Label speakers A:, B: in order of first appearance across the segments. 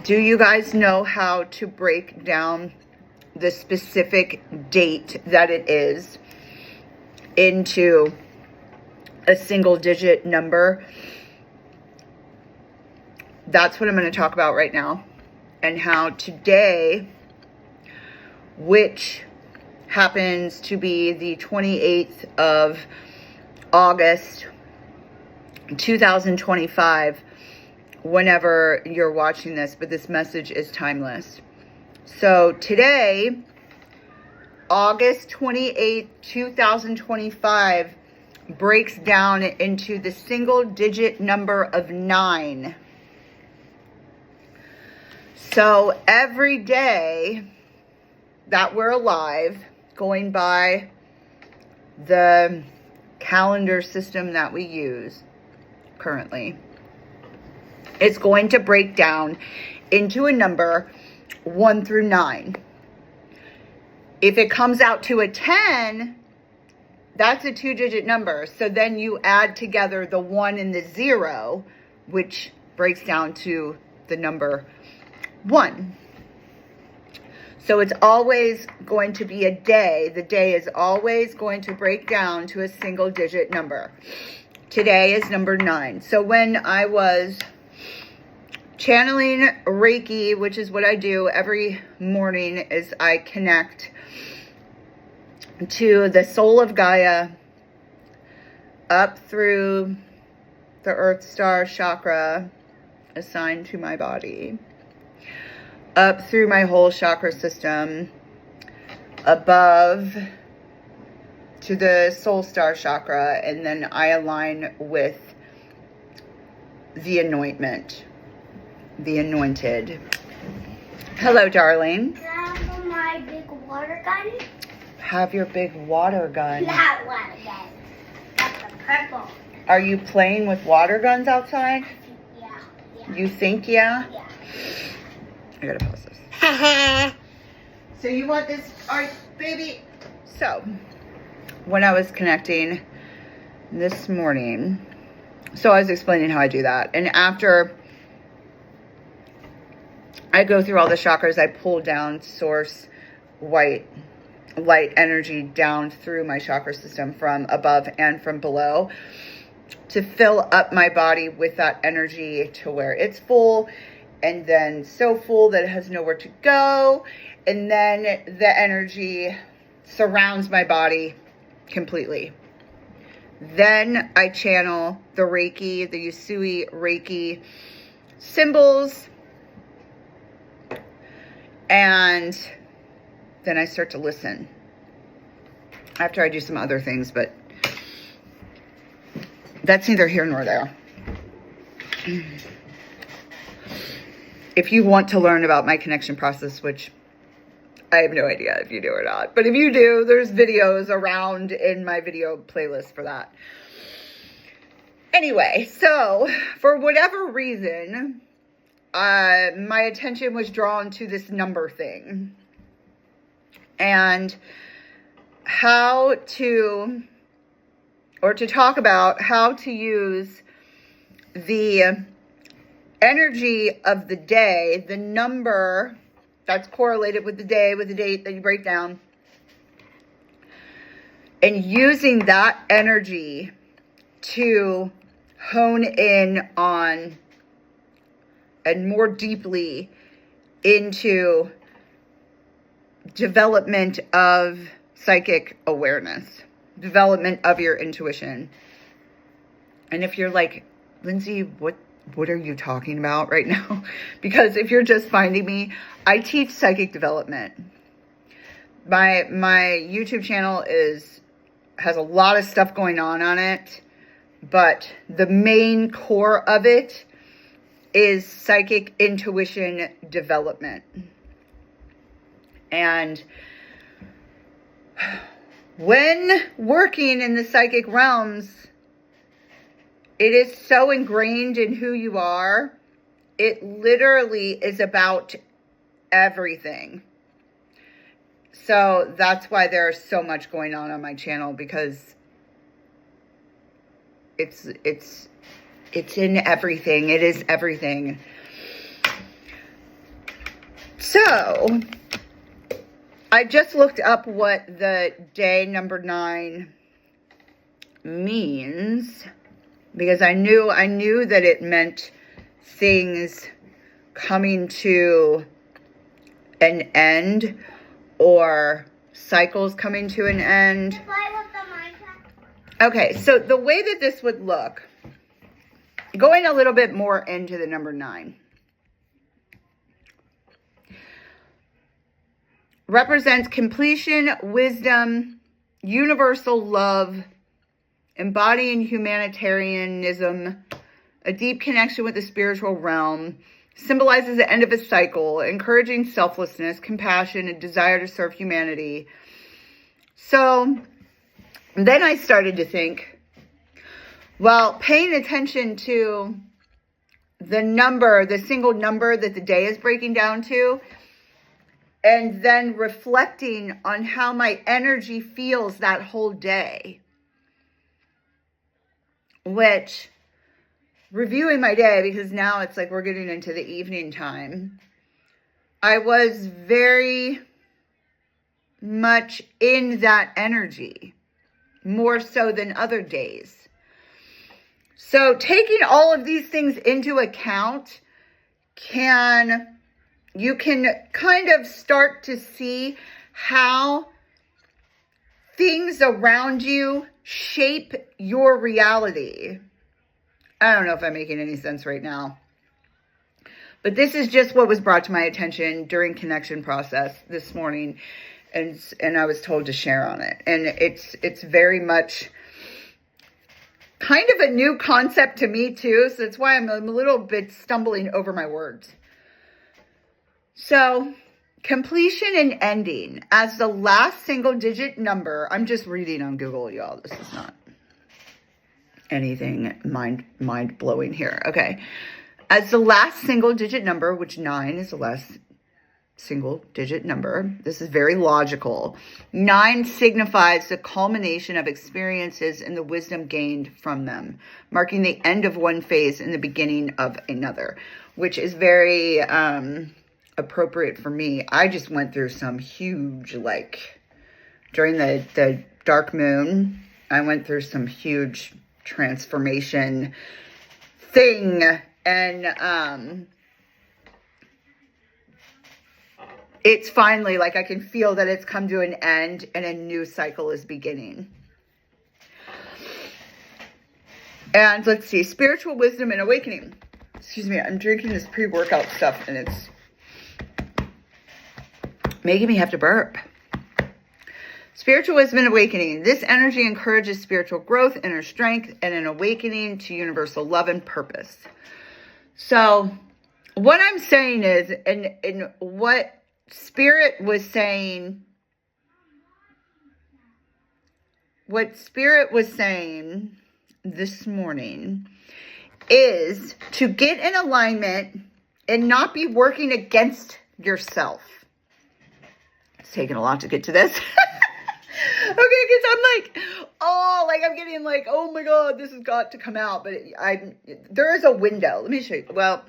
A: Do you guys know how to break down the specific date that it is into a single digit number? That's what I'm going to talk about right now. And how today, which happens to be the 28th of August, 2025, whenever you're watching this, but this message is timeless. So today, August 28th, 2025, breaks down into the single digit number of 9. So every day that we're alive, going by the calendar system that we use currently, it's going to break down into a number 1 through 9. If it comes out to a 10, that's a 2-digit number. So then you add together the 1 and the 0, which breaks down to the number 1. So it's always going to be a day. The day is always going to break down to a single digit number. Today is number 9. So when I was channeling Reiki, which is what I do every morning, is I connect to the soul of Gaia up through the Earth Star chakra assigned to my body, up through my whole chakra system, above to the soul star chakra, and then I align with the anointment, the anointed. Hello, darling.
B: Can I have my big water gun?
A: Have your big water gun.
B: That water gun. That's the purple.
A: Are you playing with water guns outside?
B: Yeah.
A: You think, yeah?
B: Yeah.
A: I gotta pause this. So you want this? All right, baby. So, when I was connecting this morning, so I was explaining how I do that. And after I go through all the chakras, I pull down source white light energy down through my chakra system from above and from below to fill up my body with that energy to where it's full, and then so full that it has nowhere to go. And then the energy surrounds my body completely. Then I channel the Reiki, the Usui Reiki symbols, and then I start to listen after I do some other things, but that's neither here nor there. If you want to learn about my connection process, which I have no idea if you do or not, but if you do, there's videos around in my video playlist for that. Anyway, so for whatever reason, my attention was drawn to this number thing and how to, or to talk about how to use the energy of the day, the number that's correlated with the day, with the date that you break down, and using that energy to hone in on and more deeply into development of psychic awareness, development of your intuition. And if you're like, Lindsey, what are you talking about right now? Because if you're just finding me, I teach psychic development. My YouTube channel has a lot of stuff going on it, but the main core of it is psychic intuition development. And when working in the psychic realms, it is so ingrained in who you are. It literally is about everything. So that's why there's so much going on my channel, because it's in everything. It is everything. So, I just looked up what the day number 9 means, because I knew that it meant things coming to an end, or cycles coming to an end. Okay, so the way that this would look, going a little bit more into the number 9, represents completion, wisdom, universal love, embodying humanitarianism, a deep connection with the spiritual realm, symbolizes the end of a cycle, encouraging selflessness, compassion, and desire to serve humanity. So then I started to think, well, paying attention to the number, the single number that the day is breaking down to, and then reflecting on how my energy feels that whole day, which, reviewing my day, because now it's like we're getting into the evening time, I was very much in that energy, more so than other days. So taking all of these things into account, you can kind of start to see how things around you shape your reality. I don't know if I'm making any sense right now, but this is just what was brought to my attention during connection process this morning, and I was told to share on it. And it's very much kind of a new concept to me too, so that's why I'm a little bit stumbling over my words. So, completion and ending as the last single digit number. I'm just reading on Google, y'all. This is not anything mind blowing here. Okay. As the last single digit number, which 9 is the last single digit number. This is very logical. 9 signifies the culmination of experiences and the wisdom gained from them, marking the end of one phase and the beginning of another, which is very appropriate for me. I just went through some huge, during the dark moon, I went through some huge transformation thing, and it's finally, I can feel that it's come to an end and a new cycle is beginning. And let's see, spiritual wisdom and awakening. Excuse me, I'm drinking this pre-workout stuff and it's making me have to burp. Spiritual wisdom and awakening. This energy encourages spiritual growth, inner strength, and an awakening to universal love and purpose. So what I'm saying is, and what Spirit was saying this morning is to get in alignment and not be working against yourself. It's taken a lot to get to this. Okay, because I'm getting oh my God, this has got to come out. But there is a window. Let me show you. Well,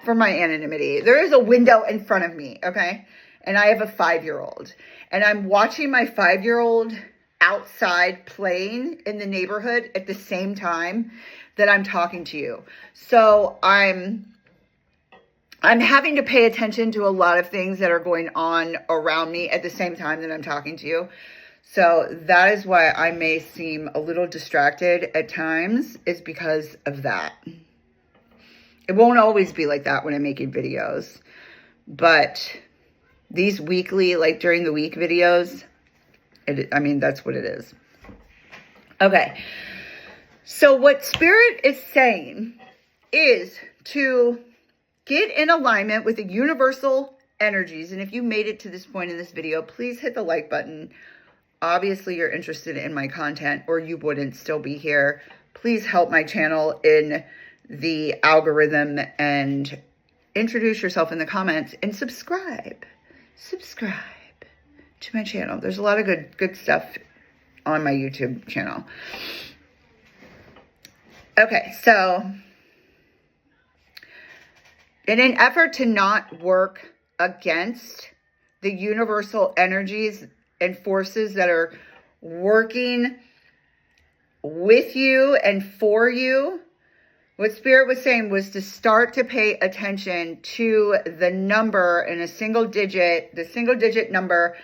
A: for my anonymity, there is a window in front of me, okay? And I have a 5-year-old. And I'm watching my 5-year-old outside playing in the neighborhood at the same time that I'm talking to you. So I'm having to pay attention to a lot of things that are going on around me at the same time that I'm talking to you. So that is why I may seem a little distracted at times, is because of that. It won't always be like that when I'm making videos, but these weekly, during the week videos, that's what it is. Okay. So what Spirit is saying is to get in alignment with the universal energies. And if you made it to this point in this video, please hit the like button. Obviously, you're interested in my content or you wouldn't still be here. Please help my channel in the algorithm and introduce yourself in the comments and subscribe to my channel. There's a lot of good stuff on my YouTube channel. Okay, so in an effort to not work against the universal energies and forces that are working with you and for you, what Spirit was saying was to start to pay attention to the number in a single digit, the single digit number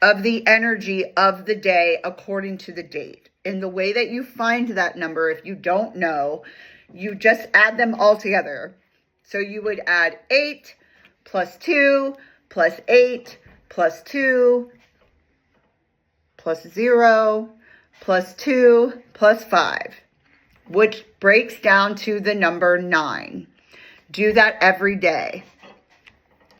A: of the energy of the day according to the date. And the way that you find that number, if you don't know, you just add them all together. So you would add 8 plus 2 plus 8 plus 2 plus 0 plus 2 plus 5, which breaks down to the number 9. Do that every day.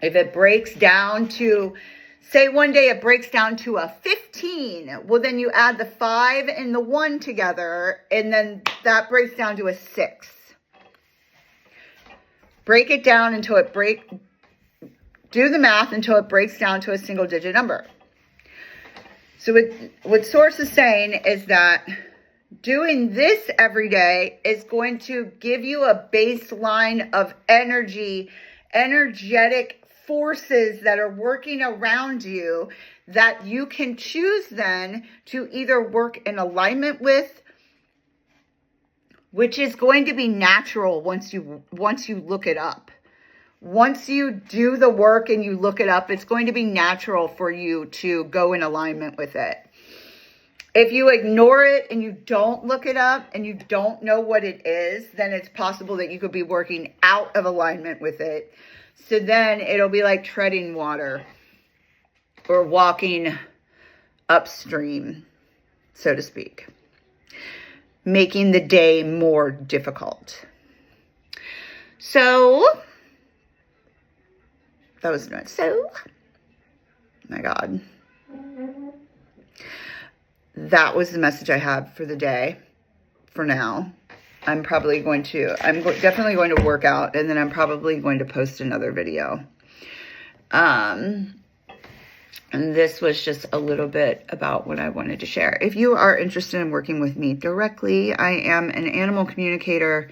A: If it breaks down to, say one day it breaks down to a 15, well then you add the 5 and the 1 together, and then that breaks down to a 6. Break it down until do the math until it breaks down to a single digit number. So what Source is saying is that doing this every day is going to give you a baseline of energetic forces that are working around you that you can choose then to either work in alignment with, which is going to be natural once you look it up. Once you do the work and you look it up, it's going to be natural for you to go in alignment with it. If you ignore it and you don't look it up and you don't know what it is, then it's possible that you could be working out of alignment with it. So then it'll be like treading water or walking upstream, so to speak, making the day more difficult. So that was not so. My God. That was the message I have for the day. For now, I'm definitely going to work out, and then I'm probably going to post another video. And this was just a little bit about what I wanted to share. If you are interested in working with me directly, I am an animal communicator,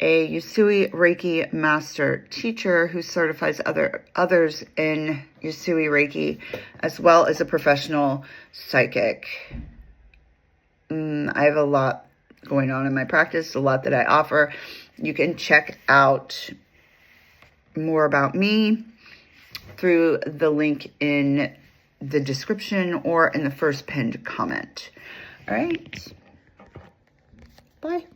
A: a Usui Reiki master teacher who certifies others in Usui Reiki, as well as a professional psychic. I have a lot going on in my practice, a lot that I offer. You can check out more about me through the link in the description or in the first pinned comment. All right. Bye.